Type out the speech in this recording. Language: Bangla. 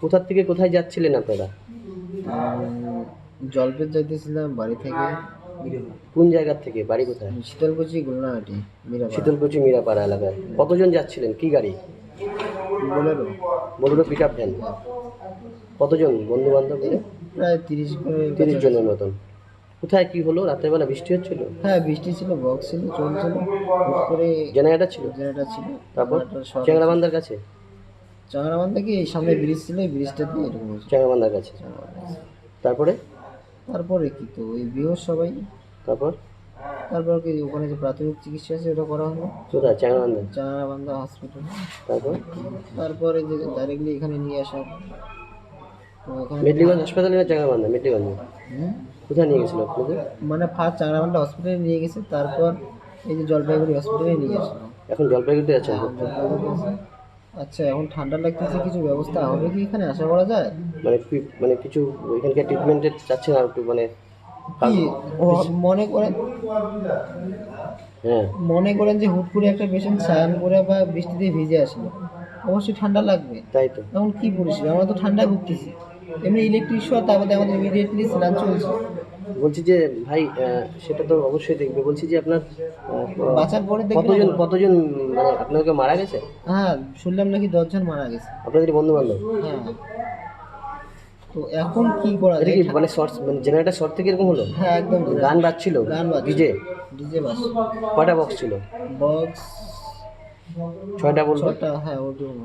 কোথা থেকে কোথায় যাচ্ছিলেন আপনারা? জলপেট যাইতেছিলাম বাড়ি থেকে। কোন জায়গা থেকে? বাড়ি কোথায়? শীতলকুচি গুলনাহাটি মিরাপাড়া। শীতলকুচি মিরাপাড়া এলাকায়। কতজন যাচ্ছিলেন? কি গাড়ি? Bolero. Bolero pick up van. কতজন বন্ধু বান্ধব মিলে? প্রায় 30 জনের মতন। কোথায় কি হলো? রাত্রেবেলা বৃষ্টি হচ্ছিল? হ্যাঁ বৃষ্টি ছিল, বক্স ছিল, চলছিল, হুট করে জেনারেটর ছিল? জেনারেটর ছিল। তারপর শর্ট চ্যাংরাবান্ধার কাছে? চাংরাবান্ধা কি এই সামনে ব্রিজ ছিল, এই ব্রিজটা দিয়ে এরকম হয়েছে। চ্যাংরাবান্ধার কাছে। তারপরে? তারপরে কি তো ওই বিহস সবাই। তারপর তারপর কি ওখানে যে প্রাথমিক চিকিৎসা আছে ওটা করা হলো কোথায়? চ্যাংরাবান্ধা। চাংরাবান্ধা হসপিটাল। তারপর তারপরে যে ডাইরেক্টলি এখানে নিয়ে আসা। তো ওখানে মেট্রিগঞ্জ হাসপাতালে না চ্যাংরাবান্ধা? মেট্রিগঞ্জে। হুম, কোথায় নিয়ে গেছিল আপনাদের? মানে ফার্স্ট চাংরাবান্ধা হসপিটালে নিয়ে গেছে, তারপর এই যে জলপাইগুড়ি হসপিটালে নিয়ে আসলো। এখন জলপাইগুড়িতে আছেন? জলপাইগুড়ি আছে। আচ্ছা এখন ঠান্ডা লাগতেছে, কিছু ব্যবস্থা হবে কি এখানে আশা করা যায়? মানে কিছু এখানকার ট্রিটমেন্টের চাচ্ছেন আর একটু মানে কি মনে করেন, হ্যাঁ মনে করেন যে হুট করে একটা পেশেন্ট স্নান করে বা বৃষ্টিতে ভিজে আসলো, অবশ্যই ঠান্ডা লাগবে। তাই তো। এখন কি পরিস্থিতি, আমরা তো ঠান্ডায় ভুগতেছি, এমনি ইলেকট্রিক শর্ট, তারপরে আমাদের ইমিডিয়েটলি স্নান চলছে। বলছি যে ভাই সেটা তো অবশ্যই দেখবে। বলছি যে আপনার বাঁচার পরে দেখবেন। কতজন মানে আপনাকে মারা গেছে? হ্যাঁ শুনলাম নাকি 10 জন মারা গেছে। আপনাদের বন্ধু বান্ধব? হ্যাঁ তো এখন কি করা এটা যায়? কি মানে শর্ট, মানে জেনারেটর শর্ট থেকে এরকম হলো? হ্যাঁ একদম গান বাজছিল? গান বাজছে, ডিজে? ডিজে বাস। কয়টা বক্স ছিল? বক্স 6টা বলবো। 6টা, হ্যাঁ ওরকম।